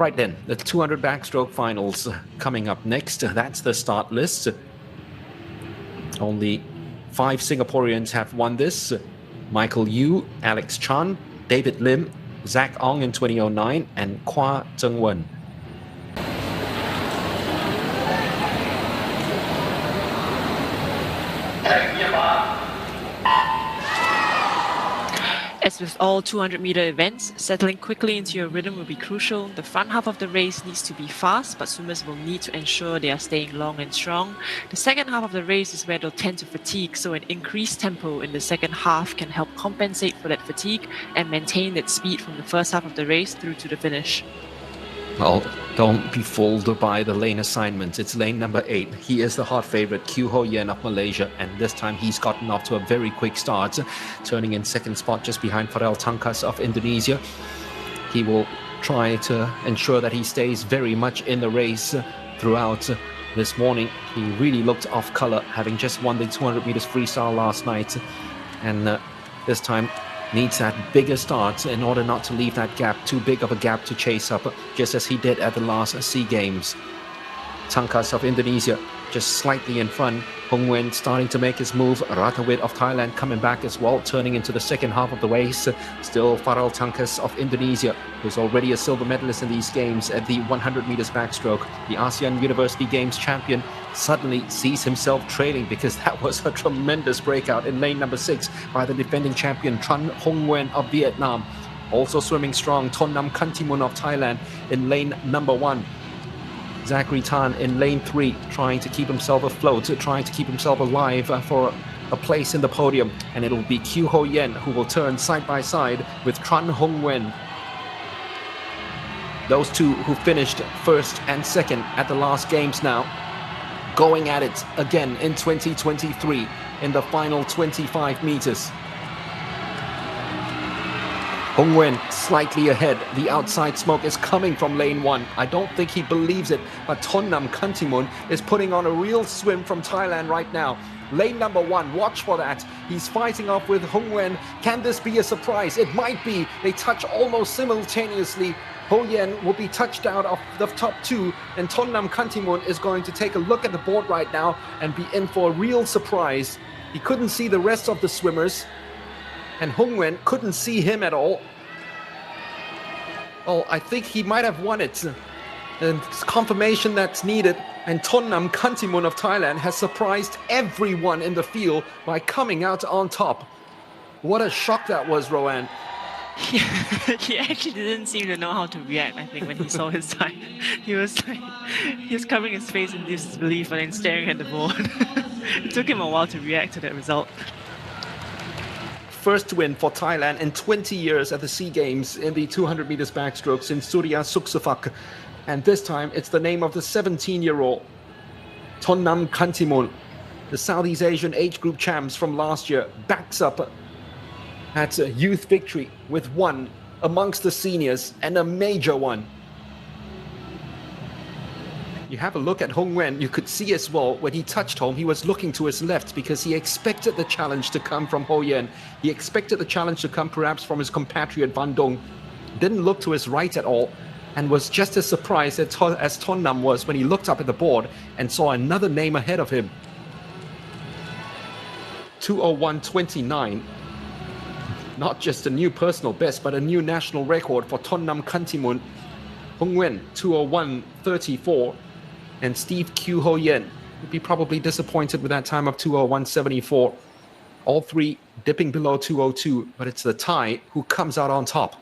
Right then, the 200 backstroke finals coming up next. That's the start list. Only 5 Singaporeans have won this. Michael Yu, Alex Chan, David Lim, Zach Ong in 2009, and Kwa Zheng Wen. As with all 200-meter events, settling quickly into your rhythm will be crucial. The front half of the race needs to be fast, but swimmers will need to ensure they are staying long and strong. The second half of the race is where they'll tend to fatigue, so an increased tempo in the second half can help compensate for that fatigue and maintain that speed from the first half of the race through to the finish. Well, don't be fooled by the lane assignments. It's lane number 8. He is the hot favorite, Kyu Ho Yen of Malaysia, and this time he's gotten off to a very quick start, turning in second spot just behind Farel Tangkas of Indonesia. He will try to ensure that he stays very much in the race throughout this morning. He really looked off color, having just won the 200 meters freestyle last night, and this time needs that bigger start in order not to leave that gap, too big of a gap to chase up, just as he did at the last SEA Games. Tangkas of Indonesia just slightly in front. Hong Wen starting to make his move. Ratawit of Thailand coming back as well, turning into the second half of the race. Still Farel Tangkas of Indonesia, who's already a silver medalist in these games at the 100 meters backstroke. The ASEAN University Games champion suddenly sees himself trailing because that was a tremendous breakout in lane number 6 by the defending champion Tran Hong Wen of Vietnam. Also swimming strong, Tonnam Kantimun of Thailand in lane number 1. Zachary Tan in lane 3, trying to keep himself afloat, trying to keep himself alive for a place in the podium. And it'll be Kyu Ho Yen who will turn side by side with Tran Hong Wen. Those two who finished first and second at the last games now, going at it again in 2023 in the final 25 meters. Hong Wen slightly ahead. The outside smoke is coming from lane 1. I don't think he believes it, but Tonnam Kantimun is putting on a real swim from Thailand right now. Lane number 1, watch for that. He's fighting off with Hong Wen. Can this be a surprise? It might be. They touch almost simultaneously. Ho Yen will be touched out of the top 2, and Tonnam Kantimun is going to take a look at the board right now and be in for a real surprise. He couldn't see the rest of the swimmers, and Hong Wen couldn't see him at all. Oh, I think he might have won it. And it's confirmation that's needed. And Tonnam Kantimun of Thailand has surprised everyone in the field by coming out on top. What a shock that was, Roanne. He actually didn't seem to know how to react, I think, when he saw his time. He was covering his face in disbelief and then staring at the board. It took him a while to react to that result. First win for Thailand in 20 years at the SEA Games in the 200 meters backstroke since Surya Suksufak. And this time it's the name of the 17-year-old Tonnam Kantimun. The Southeast Asian age group champs from last year backs up at a youth victory with one amongst the seniors, and a major one. You have a look at Hong Wen, you could see as well when he touched home, he was looking to his left because he expected the challenge to come from Ho Yen. He expected the challenge to come perhaps from his compatriot Van Dong. Didn't look to his right at all and was just as surprised as Tonnam was when he looked up at the board and saw another name ahead of him. 2:01.29. Not just a new personal best, but a new national record for Tonnam Kantimun. Hong Wen, 2:01.34. And Steve Kyu Ho Yen would be probably disappointed with that time of 2:01.74. All three dipping below 2:02, but it's the Thai who comes out on top.